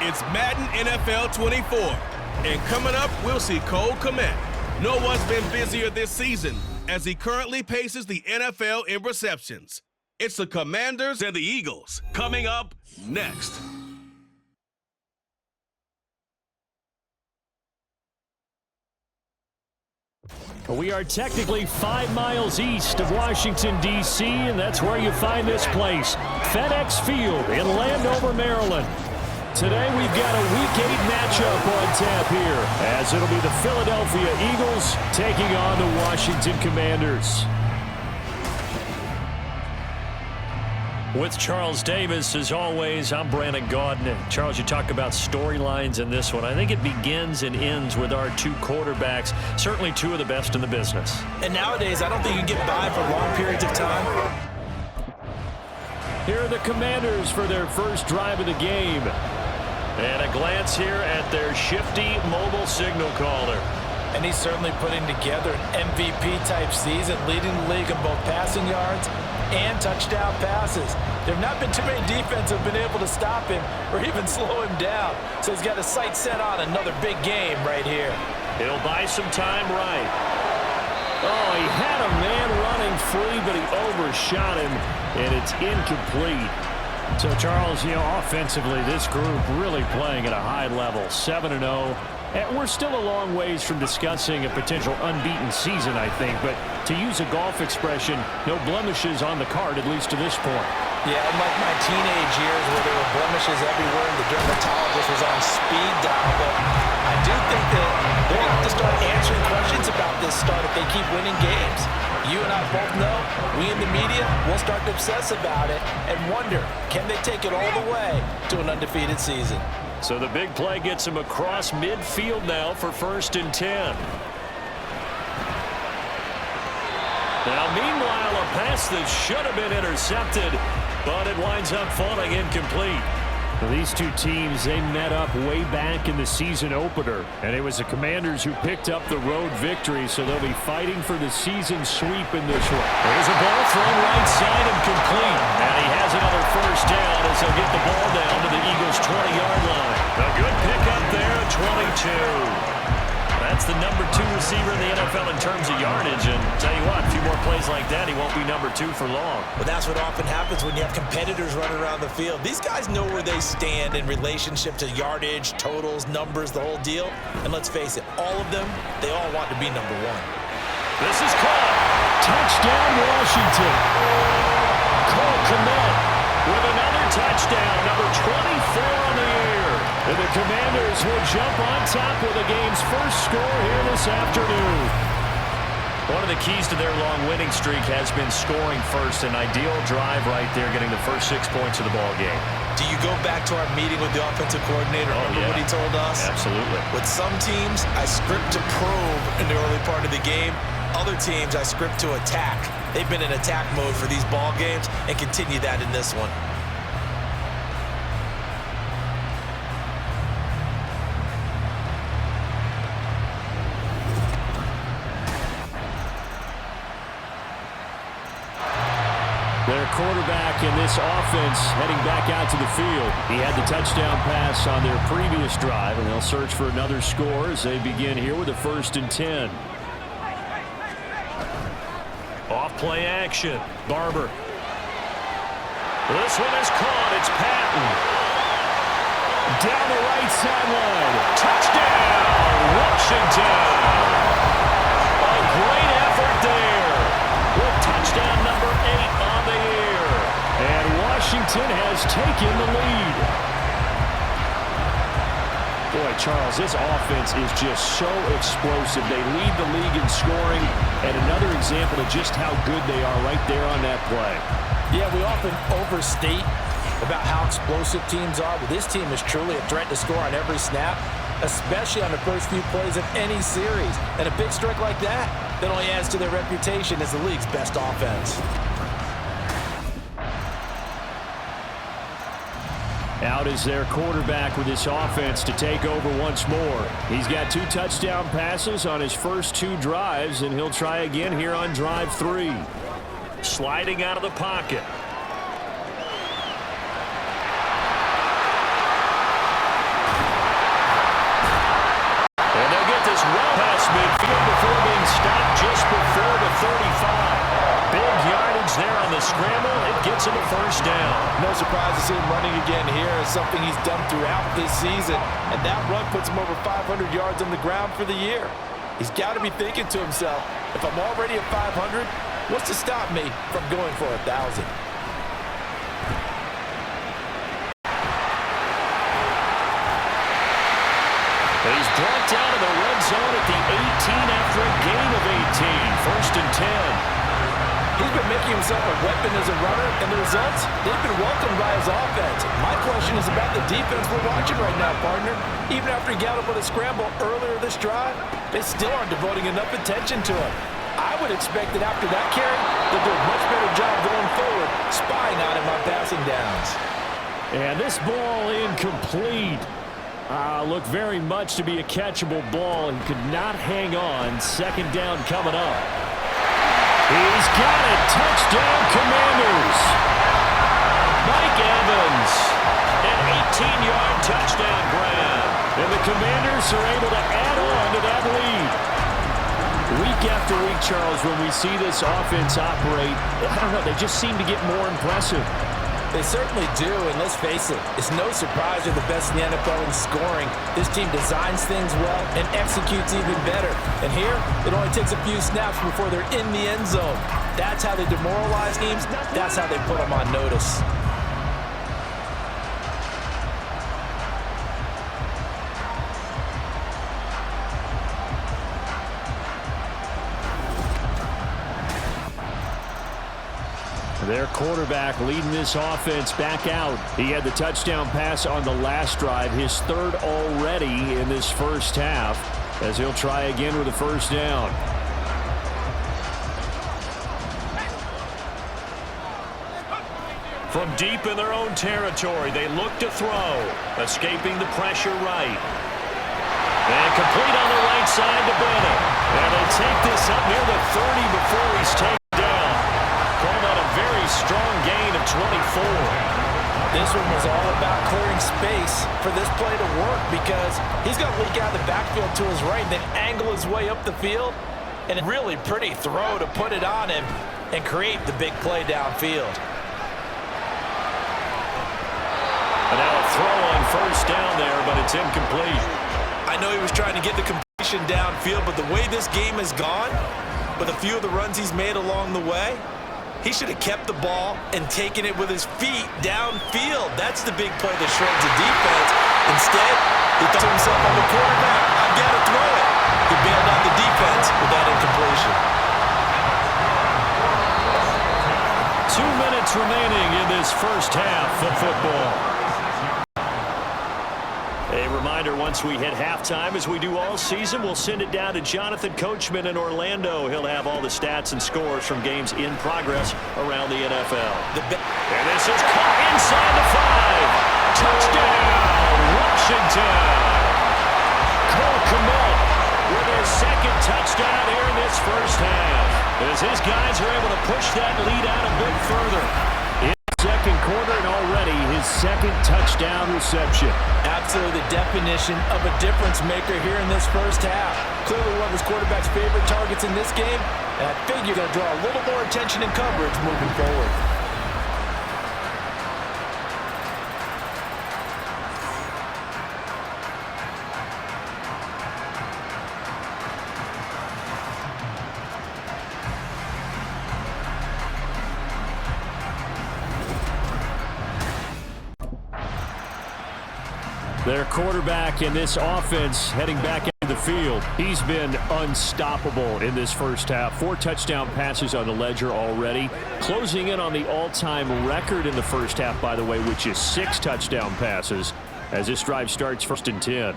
It's Madden NFL 24. And coming up, we'll see Cole Kmet. No one's been busier this season as he currently paces the NFL in receptions. It's the Commanders and the Eagles coming up next. We are technically 5 miles east of Washington, D.C., and that's where you find this place, FedEx Field in Landover, Maryland. Today we've got a Week 8 matchup on tap here, as it'll be the Philadelphia Eagles taking on the Washington Commanders. With Charles Davis, as always, I'm Brandon Gaudin. Charles, you talk about storylines in this one. I think it begins and ends with our two quarterbacks, certainly two of the best in the business. And nowadays, I don't think you can get by for long periods of time. Here are the Commanders for their first drive of the game. And a glance here at their shifty mobile signal caller. And he's certainly putting together an MVP-type season, leading the league in both passing yards and touchdown passes. There have not been too many defenses have been able to stop him or even slow him down. So he's got his sights set on another big game right here. He'll buy some time right. Oh, he had a man running free, but he overshot him, and it's incomplete. So, Charles, offensively, this group really playing at a high level, 7-0. And we're still a long ways from discussing a potential unbeaten season, I think. But to use a golf expression, no blemishes on the card, at least to this point. Yeah, unlike my teenage years where there were blemishes everywhere and the dermatologist was on speed dial. But I do think that they're going to have to start answering questions about this start if they keep winning games. You and I both know, we in the media will start to obsess about it and wonder, can they take it all the way to an undefeated season? So the big play gets him across midfield now for 1st and 10. Now, meanwhile, a pass that should have been intercepted, but it winds up falling incomplete. Well, these two teams, they met up way back in the season opener, and it was the Commanders who picked up the road victory, so they'll be fighting for the season sweep in this one. There's a ball thrown right side and complete, and he has another first down as they'll get the ball down to the Eagles' 20-yard line. A good pickup there at 22. That's the number 2 receiver in the NFL in terms of yardage, and tell you what, a few more plays like that, he won't be number 2 for long. Well, that's what often happens when you have competitors running around the field. These guys know where they stand in relationship to yardage, totals, numbers, the whole deal. And let's face it, all of them, they all want to be number 1. This is caught. Touchdown, Washington. Cole Kmet with another touchdown, number 24 on the year. And the Commanders will jump on top with the game's first score here this afternoon. One of the keys to their long winning streak has been scoring first. An ideal drive right there, getting the first 6 points of the ball game. Do you go back to our meeting with the offensive coordinator? Remember what he told us? Absolutely. With some teams, I script to probe in the early part of the game. Other teams, I script to attack. They've been in attack mode for these ball games and continue that in this one. Their quarterback in this offense heading back out to the field. He had the touchdown pass on their previous drive, and they'll search for another score as they begin here with a 1st and 10. Off play action. Barber. This one is caught. It's Patton. Down the right sideline. Touchdown, Washington. A great effort there. With touchdown number 8 on the year. And Washington has taken the lead. Boy, Charles, this offense is just so explosive. They lead the league in scoring, and another example of just how good they are right there on that play. Yeah, we often overstate about how explosive teams are, but this team is truly a threat to score on every snap, especially on the first few plays of any series. And a big strike like that only adds to their reputation as the league's best offense. Out is their quarterback with this offense to take over once more. He's got 2 touchdown passes on his first 2 drives, and he'll try again here on drive 3. Sliding out of the pocket. surprised to see him running again here. It's something he's done throughout this season, and that run puts him over 500 yards on the ground for the year. He's got to be thinking to himself, if I'm already at 500, what's to stop me from going for 1,000? He's brought down to the red zone at the 18 after a gain of 18. First and 10. He's been making himself a weapon as a runner, and the results, they've been welcomed by his offense. My question is about the defense we're watching right now, partner. Even after he got up with a scramble earlier this drive, they still aren't devoting enough attention to him. I would expect that after that carry, they'll do a much better job going forward, spying on him on passing downs. And this ball incomplete. Looked very much to be a catchable ball. He could not hang on. Second down coming up. He's got it. Touchdown, Commanders. Mike Evans, an 18-yard touchdown grab. And the Commanders are able to add on to that lead. Week after week, Charles, when we see this offense operate, I don't know, they just seem to get more impressive. They certainly do, and let's face it, it's no surprise they're the best in the NFL in scoring. This team designs things well and executes even better. And here, it only takes a few snaps before they're in the end zone. That's how they demoralize teams. That's how they put them on notice. Their quarterback leading this offense back out. He had the touchdown pass on the last drive, his third already in this first half, as he'll try again with a first down. From deep in their own territory, they look to throw, escaping the pressure right. And complete on the right side to Bennett. And they'll take this up near the 30 before he's taken down. Call that a very strong gain of 24. This one was all about clearing space for this play to work because he's going to leak out of the backfield to his right, then angle his way up the field. And a really pretty throw to put it on him and create the big play downfield. And now a throw on first down there, but it's incomplete. I know he was trying to get the completion downfield, but the way this game has gone, with a few of the runs he's made along the way, he should have kept the ball and taken it with his feet downfield. That's the big play that shreds the defense. Instead, he thought to himself, I'm the quarterback, I've got to throw it. He bailed out the defense with that incompletion. 2 minutes remaining in this first half of football. A reminder, once we hit halftime, as we do all season, we'll send it down to Jonathan Coachman in Orlando. He'll have all the stats and scores from games in progress around the NFL. And this is caught inside the 5. Touchdown, Washington. Cole Kmet with his second touchdown here in this first half, as his guys are able to push that lead out a bit further. In the second quarter, and already his second touchdown reception. Absolutely the definition of a difference maker here in this first half. Clearly one of his quarterback's favorite targets in this game, and I figure they'll draw a little more attention and coverage moving forward. Their quarterback in this offense heading back into the field. He's been unstoppable in this first half. 4 touchdown passes on the ledger already. Closing in on the all-time record in the first half, by the way, which is 6 touchdown passes as this drive starts first and 10.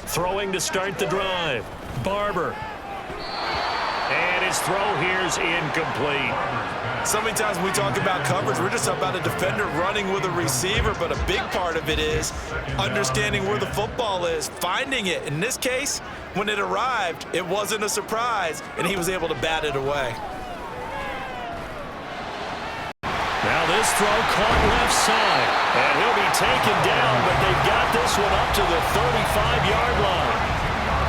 Throwing to start the drive. Barber. And his throw here's incomplete. So many times when we talk about coverage, we're just about a defender running with a receiver, but a big part of it is understanding where the football is, finding it. In this case, when it arrived, it wasn't a surprise, and he was able to bat it away. Now this throw caught left side, and he'll be taken down, but they've got this one up to the 35-yard line.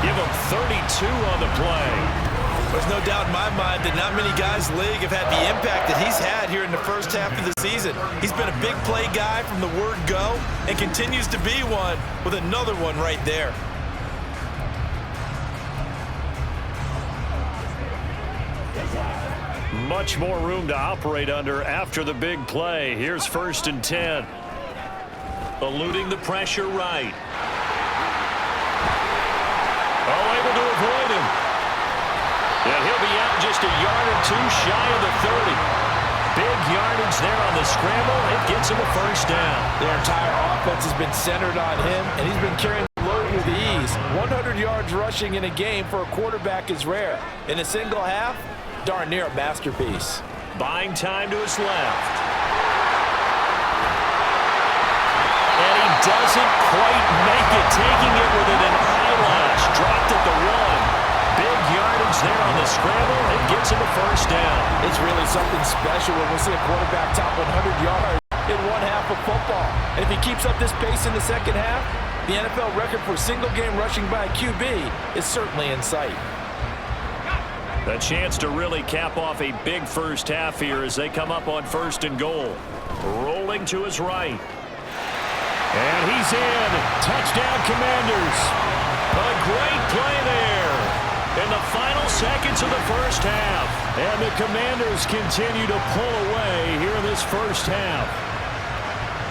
Give him 32 on the play. There's no doubt in my mind that not many guys in the league have had the impact that he's had here in the first half of the season. He's been a big play guy from the word go and continues to be one with another one right there. Much more room to operate under after the big play. Here's 1st and 10. Eluding the pressure right. Oh, able to avoid him. And he'll be out just a yard or two shy of the 30. Big yardage there on the scramble. It gets him a first down. Their entire offense has been centered on him, and he's been carrying the load with ease. 100 yards rushing in a game for a quarterback is rare. In a single half, darn near a masterpiece. Buying time to his left. And he doesn't quite make it, taking it within an eyelash. Dropped at the 1. Big yardage there on the scramble. It gets him a first down. It's really something special when we see a quarterback top 100 yards in one half of football. And if he keeps up this pace in the second half, the NFL record for single-game rushing by a QB is certainly in sight. A chance to really cap off a big first half here as they come up on 1st and goal. Rolling to his right. And he's in. Touchdown, Commanders. A great play there in the final seconds of the first half. And the Commanders continue to pull away here in this first half.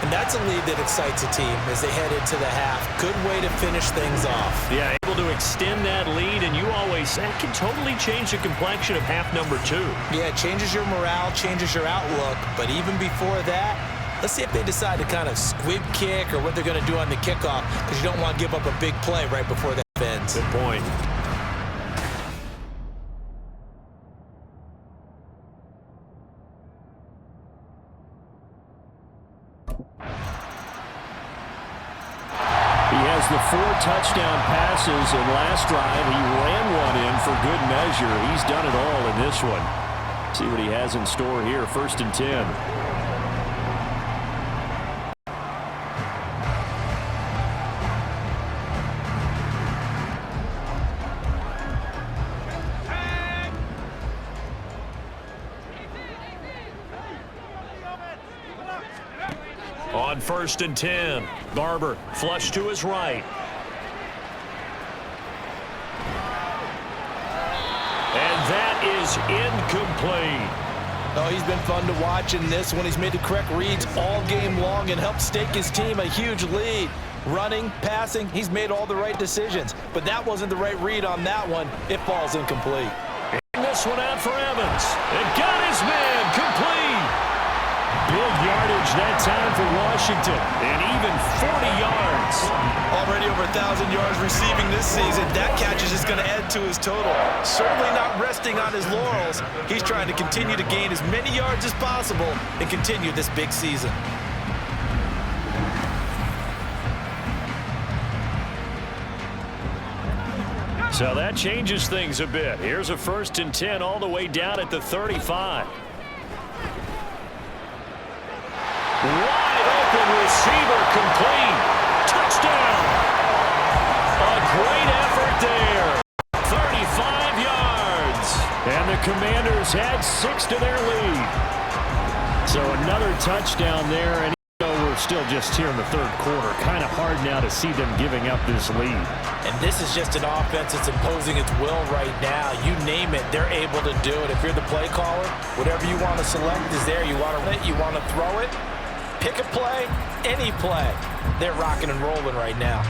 And that's a lead that excites a team as they head into the half. Good way to finish things off. Yeah, able to extend that lead, and you always, that can totally change the complexion of half number 2. Yeah, it changes your morale, changes your outlook. But even before that, let's see if they decide to kind of squib kick or what they're going to do on the kickoff, because you don't want to give up a big play right before that ends. Good point. He has the 4 touchdown passes, and last drive he ran one in for good measure. He's done it all in this one. See what he has in store here. 1st and 10. On 1st and 10, Barber flush to his right. And that is incomplete. Oh, he's been fun to watch in this one. He's made the correct reads all game long and helped stake his team a huge lead. Running, passing, he's made all the right decisions. But that wasn't the right read on that one. It falls incomplete. And this one out for Evans. And got his man complete. Big yardage that time for Washington, and even 40 yards. Already over 1,000 yards receiving this season. That catch is just going to add to his total. Certainly not resting on his laurels. He's trying to continue to gain as many yards as possible and continue this big season. So that changes things a bit. Here's a 1st and 10 all the way down at the 35. Wide open receiver complete. Touchdown. A great effort there. 35 yards. And the Commanders had 6 to their lead. So another touchdown there. And even though we're still just here in the 3rd quarter, kind of hard now to see them giving up this lead. And this is just an offense that's imposing its will right now. You name it, they're able to do it. If you're the play caller, whatever you want to select is there. You want to run it, you want to throw it. Pick a play, any play. They're rocking and rolling right now.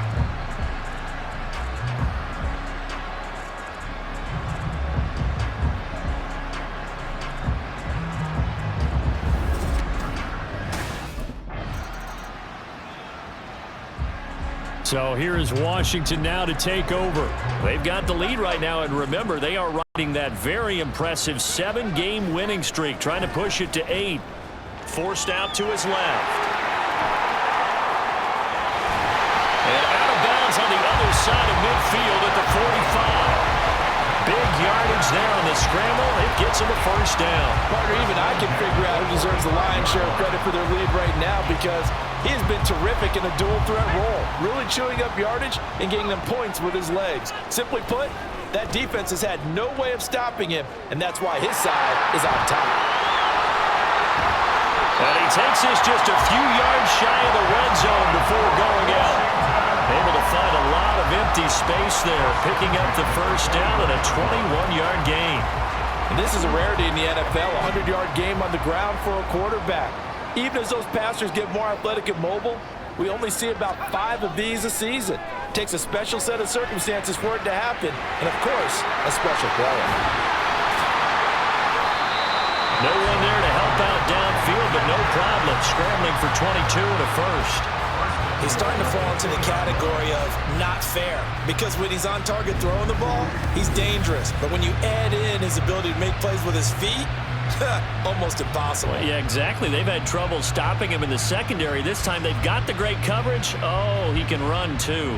So here is Washington now to take over. They've got the lead right now, and remember, they are riding that very impressive 7-game winning streak, trying to push it to 8. Forced out to his left. And out of bounds on the other side of midfield at the 45. Big yardage there on the scramble. It gets him a first down. Partner, even I can figure out who deserves the lion's share of credit for their lead right now, because he has been terrific in a dual threat role, really chewing up yardage and getting them points with his legs. Simply put, That defense has had no way of stopping him, and that's why his side is on top. And he takes this just a few yards shy of the red zone before going out. Able to find a lot of empty space there, picking up the first down and a 21-yard gain. And this is a rarity in the NFL, a 100-yard game on the ground for a quarterback. Even as those passers get more athletic and mobile, we only see about 5 of these a season. It takes a special set of circumstances for it to happen, and of course, a special player. No one there to help out downfield, but no problem scrambling for 22 and a first. He's starting to fall into the category of not fair, because when he's on target throwing the ball, he's dangerous. But when you add in his ability to make plays with his feet, almost impossible. Well, yeah, exactly. They've had trouble stopping him in the secondary. This time they've got the great coverage. Oh, he can run too.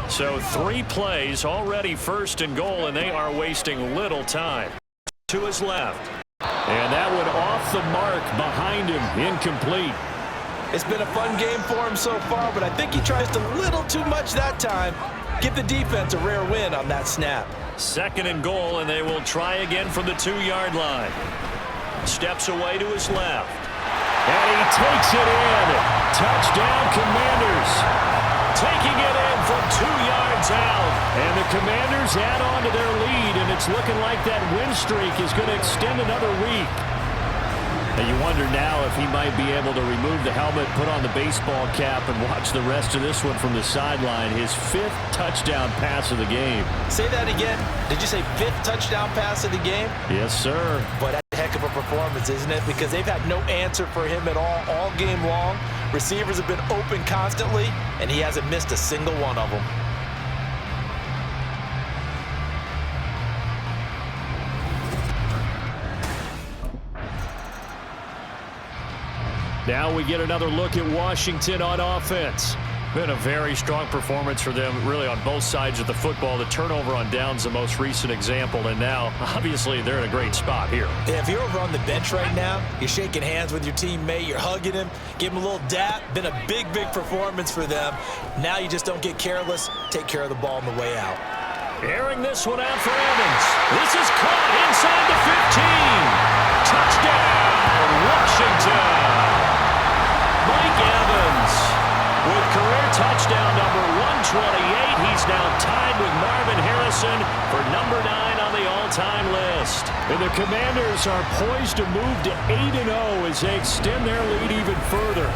So 3 plays, already first and goal, and they are wasting little time. To his left. And that one off the mark behind him, incomplete. It's been a fun game for him so far, but I think he tries a little too much that time. Give the defense a rare win on that snap. Second and goal, and they will try again from the 2-yard line. Steps away to his left. And he takes it in. Touchdown, Commanders. Taking it in from 2 yards out. And the Commanders add on to their lead, and it's looking like that win streak is going to extend another week. And you wonder now if he might be able to remove the helmet, put on the baseball cap, and watch the rest of this one from the sideline. His 5th touchdown pass of the game. Say that again. Did you say 5th touchdown pass of the game? Yes, sir. But that's a heck of a performance, isn't it? Because they've had no answer for him at all game long. Receivers have been open constantly, and he hasn't missed a single one of them. Now we get another look at Washington on offense. Been a very strong performance for them, really, on both sides of the football. The turnover on downs, the most recent example, and now, obviously, they're in a great spot here. Yeah, if you're over on the bench right now, you're shaking hands with your teammate, you're hugging him, give him a little dap. Been a big performance for them. Now you just don't get careless. Take care of the ball on the way out. Airing this one out for Evans. This is caught inside the 15. Touchdown, Washington. Mike Evans with career touchdown number 128. He's now tied with Marvin Harrison for number 9 on the all-time list. And the Commanders are poised to move to 8-0 as they extend their lead even further.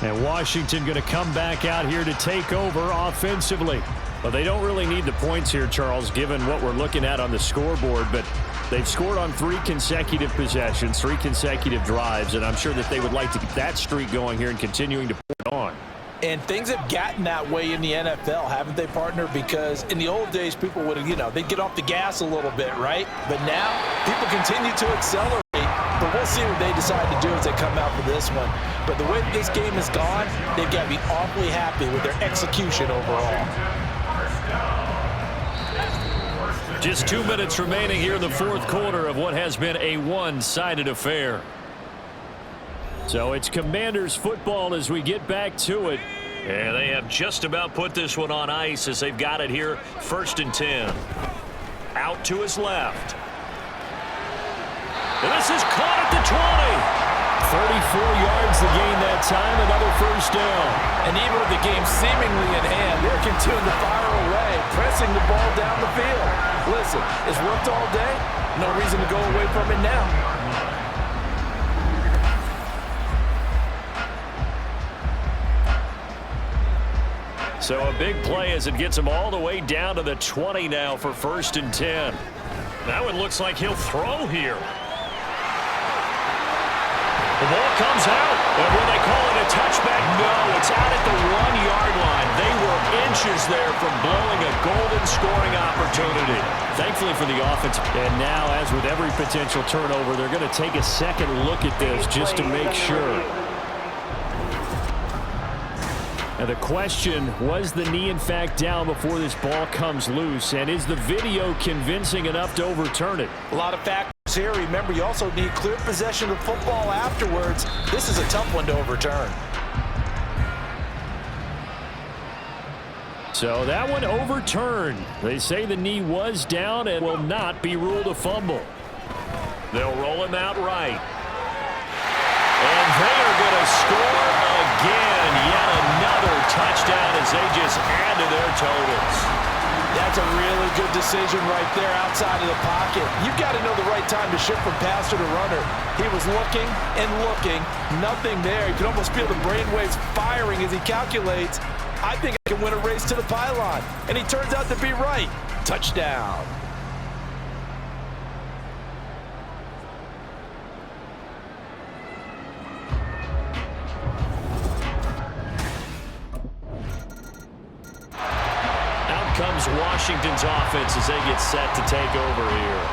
And Washington going to come back out here to take over offensively. Well, they don't really need the points here, Charles, given what we're looking at on the scoreboard. But they've scored on 3 consecutive possessions, 3 consecutive drives, and I'm sure that they would like to keep that streak going here and continuing to put it on. And things have gotten that way in the NFL, haven't they, partner? Because in the old days, people would have, they'd get off the gas a little bit, right? But now, people continue to accelerate. But we'll see what they decide to do as they come out for this one. But the way this game has gone, they've got to be awfully happy with their execution overall. Just 2 minutes remaining here in the 4th quarter of what has been a one-sided affair. So it's Commanders football as we get back to it. And they have just about put this one on ice as they've got it here, 1st and 10. Out to his left. And this is caught at the 20. 34 yards to gain that time, another first down. And even with the game seemingly in hand, they're continuing to fire away, pressing the ball down the field. Listen, it's worked all day. No reason to go away from it now. So a big play as it gets him all the way down to the 20 now for 1st and 10. That one looks like he'll throw here. The ball comes out, and will they call it a touchback? No, it's out at the 1-yard line. They were inches there from blowing a golden scoring opportunity. Thankfully for the offense. And now, as with every potential turnover, they're going to take a second look at this just to make sure. Now the question, was the knee in fact down before this ball comes loose? And is the video convincing enough to overturn it? A lot of factors here. Remember, you also need clear possession of football afterwards. This is a tough one to overturn. So that one overturned. They say the knee was down and will not be ruled a fumble. They'll roll him out right. And they are going to score again. Yet another touchdown as they just add to their totals. That's a really good decision right there outside of the pocket. You've got to know the right time to shift from passer to runner. He was looking and looking. Nothing there. You can almost feel the brainwaves firing as he calculates. I think I can win a race to the pylon. And he turns out to be right. Touchdown. Comes Washington's offense as they get set to take over here.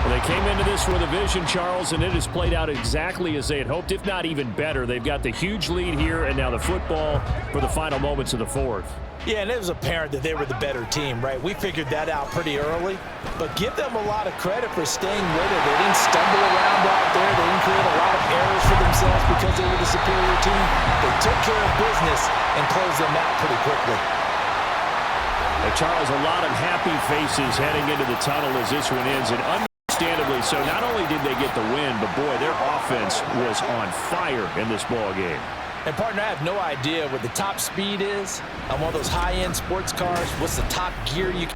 Well, they came into this with a vision, Charles, and it has played out exactly as they had hoped, if not even better. They've got the huge lead here, and now the football for the final moments of the fourth. Yeah, and it was apparent that they were the better team, right? We figured that out pretty early, but give them a lot of credit for staying with it. They didn't stumble around out there. They didn't create a lot of errors for themselves because they were the superior team. They took care of business and closed them out pretty quickly. Charles, a lot of happy faces heading into the tunnel as this one ends, and understandably so. Not only did they get the win, but boy, their offense was on fire in this ball game. And partner, I have no idea what the top speed is on one of those high-end sports cars. What's the top gear you